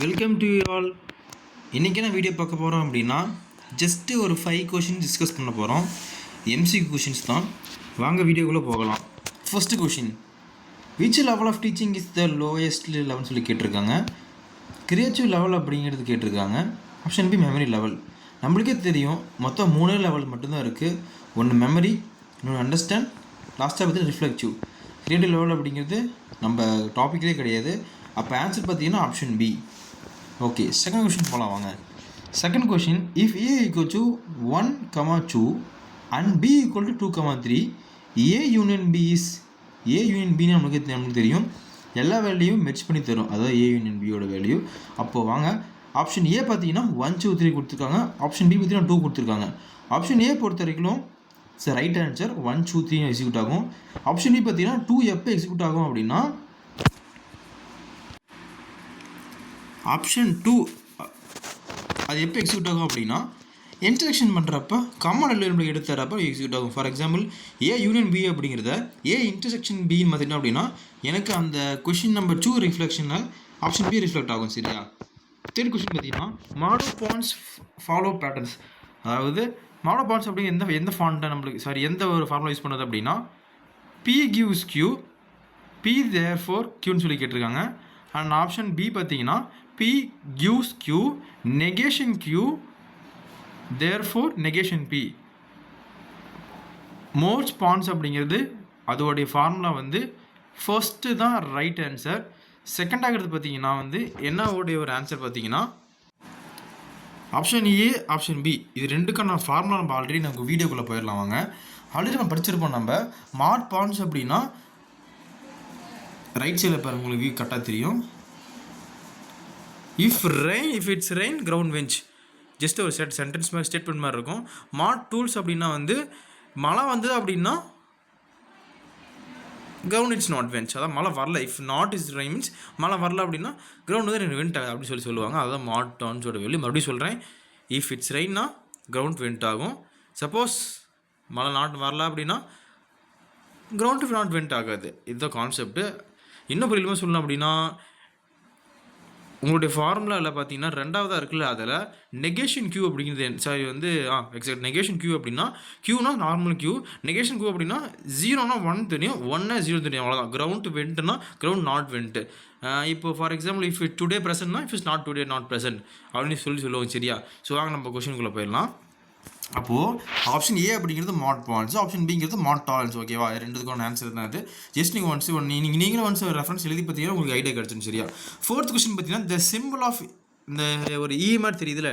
Welcome to you all. இன்றைக்கி என்ன video பார்க்க போகிறோம் அப்படின்னா ஜஸ்ட்டு ஒரு 5 கொஷின் டிஸ்கஸ் பண்ண போகிறோம். எம்சிக்யூ கொஷின்ஸ் தான். வாங்க வீடியோக்குள்ளே போகலாம். First question, which level of teaching is the lowest லெவல்னு சொல்லி கேட்டிருக்காங்க. கிரியேட்டிவ் லெவல் அப்படிங்கிறது கேட்டிருக்காங்க. Option B memory level. நம்மளுக்கே தெரியும் மொத்தம் 3 லெவல் மட்டும்தான் இருக்குது. ஒன்று மெமரி, இன்னொன்று அண்டர்ஸ்டாண்ட், லாஸ்ட்டாக பார்த்து ரிஃப்ளெக்டிவ். கிரியேட்டிவ் லெவல் அப்படிங்கிறது நம்ம டாப்பிக்லேயே கிடையாது. அப்போ ஆன்சர் பார்த்தீங்கன்னா option B. Okay, second question போகலாம் வாங்க. Second question, if A equal to 1, 2 and B equal to 2, 3, A union B is, A union பின்னு நம்மளுக்கு தெரியும், எல்லா வேல்யூவும் மெர்ஜ் பண்ணி தரும், அதாவது ஏ யூனியன் பியோட வேல்யூ. அப்போது வாங்க, ஆப்ஷன் ஏ பார்த்தீங்கன்னா 1, 2, 3 கொடுத்துருக்காங்க. ஆப்ஷன் பி பார்த்தீங்கன்னா 2 கொடுத்துருக்காங்க. ஆப்ஷன் ஏ பொறுத்த வரைக்கும் சார் ரைட் ஆன்சர் 1, 2, 3 எக்ஸிக்யூட் ஆகும். ஆப்ஷன் பி பார்த்தீங்கன்னா 2 எப்போ எக்ஸிக்யூட் ஆகும் அப்படின்னா ஆப்ஷன் 2 அது எப்போ எக்ஸிக்யூட் ஆகும் அப்படின்னா இன்டராக்ஷன் பண்ணுறப்ப காமன் எலிமெண்ட் எடுத்துறப்ப எக்ஸிக்யூட் ஆகும். For example A union B அப்படிங்கிறத ஏ இன்டர்செக்ஷன் பின்னு பார்த்திங்கன்னா அப்படின்னா எனக்கு அந்த கொஷின் நம்பர் 2 ரிஃப்ளெக்ஷனில் ஆப்ஷன் பி ரிஃப்ளெக்ட் ஆகும். சரியா? தேர்ட் கொஷின் பார்த்தீங்கன்னா மாடோபான்ஸ் ஃபாலோ பேட்டர்ன்ஸ், அதாவது மாடோபான்ஸ் அப்படிங்கிற எந்த ஃபாண்ட்டை நம்மளுக்கு எந்த ஒரு ஃபார்முலா யூஸ் பண்ணுறது அப்படின்னா P gives Q, P therefore கியூன்னு சொல்லி கேட்டிருக்காங்க. அண்ட் ஆப்ஷன் பி பார்த்தீங்கன்னா P gives Q, negation Q, therefore negation P. மோர்ஸ் பான்ஸ் அப்படிங்கிறது அதோடைய ஃபார்முலா ஃபர்ஸ்ட்டு தான் ரைட் ஆன்சர். செகண்ட் ஆகிறது பார்த்தீங்கன்னா என்னோடைய ஒரு ஆன்சர் பார்த்தீங்கன்னா ஆப்ஷன் ஏ, ஆப்ஷன் பி. இது ரெண்டுக்கான ஃபார்முலா நம்ம ஆல்ரெடி நமக்கு வீடியோக்குள்ளே போயிடலாம் வாங்க. ஆல்ரெடி நம்ம படிச்சிருப்போம். நம்ம மாட் பான்ஸ் அப்படின்னா ரைட் சைடில் பாருங்கள், உங்களுக்கு வியூ கரெக்டாக தெரியும். if it's rain ground winch, just ஒரு சென்டென்ஸ் மாதிரி ஸ்டேட்மெண்ட் மாதிரி இருக்கும். மாட் டூல்ஸ் அப்படின்னா மழை வந்தது அப்படின்னா கிரவுண்ட் இட்ஸ் நாட் வென்ச், அதான் மழை வரல. If not is rain means மழை வரல அப்படின்னா கிரவுண்ட் வெண்ட் ஆகுது அப்படி சொல்லுவாங்க. அதான் மாட் டான்ஸோட வேல்யூ. மறுபடியும் சொல்கிறேன், இஃப் இட்ஸ் ரெயின்னா கிரவுண்ட் வெண்ட் ஆகும். சப்போஸ் மழை வரல அப்படின்னா கிரவுண்ட் நாட் வெண்ட் ஆகாது. இதுதான் கான்செப்ட்டு. இன்னும் புரியலமா சொல்லணும் அப்படின்னா உங்களுடைய ஃபார்முலாவில் பார்த்தீங்கன்னா ரெண்டாவதாக இருக்குல்ல, அதில் நெகேஷன் கியூ அப்படிங்கிறது எக்ஸாக்ட் நெகேஷன் கியூ அப்படின்னா கியூனா நார்மல் கியூ, நெகேஷன் கியூ அப்படின்னா 0னா 1 தெரியும், 1னா 0 தெரியும், அவ்வளோதான். கிரவுண்ட் வெண்ட்னா கிரவுண்ட் நாட் வெண்ட்டு. இப்போ for example if it today ப்ரெசென்ட்னா if it's not today not present அப்படின்னு சொல்லுவாங்க. சரியா? ஸோ வாங்க நம்ம கொஷினுக்குள்ளே போயிடலாம். அப்போது ஆப்ஷன் ஏ அப்படிங்கிறது மாட் பாயிண்ட்ஸ், ஆப்ஷன் பிங்கிறது மாட் டாலரன்ஸ். ஓகேவா? ரெண்டுத்துக்கான ஆன்சர் தான் அது. ஜஸ்ட் நீங்கள் நீங்களும் ஒன்ஸ் ரெஃபரன்ஸ் எழுதி பார்த்தீங்கன்னா உங்களுக்கு ஐடியா கிடச்சிடும். சரியா? ஃபோர்த் கொஸ்டின் பார்த்தீங்கன்னா த சிம்பிள் ஆஃப் இந்த ஒரு ஈ மாதிரி தெரியுதுல,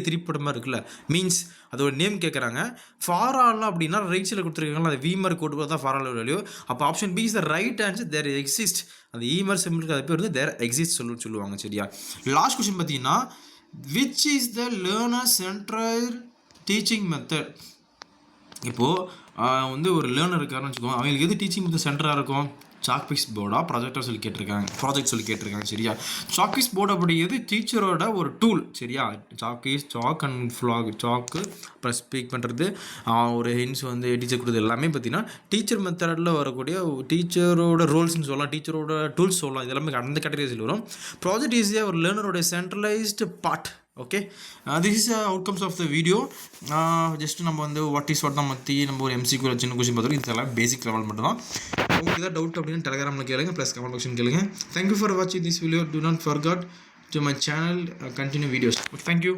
திரிப்படம் மாதிரி இருக்குல்ல, மீன்ஸ் அதோட நேம் கேட்குறாங்க. ஃபாரால்லாம் அப்படின்னா ரைட் சைடில் கொடுத்துருக்காங்களா, அது வி மாதிரி கூட்டு தான் ஃபாரால் வேல்யூ. அப்போ option B is the right answer. There exist, அந்த ஈ மாதிரி சிம்பிளுக்கு அது பேர் தேர் எக்ஸிஸ்ட் சொல்லுவாங்க. சரியா? லாஸ்ட் கொஸ்டின் பார்த்தீங்கன்னா which is the learner central teaching method. இப்போது ஒரு லேர்னர் இருக்காருன்னு வச்சுக்கோங்க, அவங்களுக்கு எது டீச்சிங் மெத்தட் சென்டராக இருக்கும்? சாக்பீஸ் போர்டா ப்ராஜெக்டாக சொல்லி கேட்டிருக்காங்க. சரியா? சாக்பீஸ் போர்டு அப்படிங்கிறது டீச்சரோட ஒரு டூல். சரியா? சாக் அண்ட் ஃப்ளாக், சாக்கு அப்புறம் ஸ்பீக் பண்ணுறது, ஒரு ஹின்ஸ் டீச்சர் கொடுத்தது எல்லாமே பார்த்தீங்கன்னா டீச்சர் மெத்தடில் வரக்கூடிய டீச்சரோட ரோல்ஸ்ன்னு சொல்லலாம், டீச்சரோட டூல்ஸ் சொல்லலாம். இது எல்லாமே அந்த கேட்டகரிஸில் வரும். ப்ராஜெக்ட் ஈஸியாக ஒரு லேர்னரோட centralised part. Okay, this is outcomes of the video. Just நம்ம வாட் இஸ் வாட் தான் மற்றி நம்ம ஒரு எம்சிக்யூ சின்ன கொஸ்டின் பார்த்தோம். இதெல்லாம் பேசிக் லெவல் மட்டும் தான். உங்களுக்கு ஏதாவது டவுட் அப்படின்னு டெலகிராமில் கேளுங்க, ப்ளஸ் கமெண்ட் பாக்ஸில் கேளுங்க. தேங்க்யூ ஃபார் வாட்சிங் this video. To not forgot to my channel continue videos. Thank you.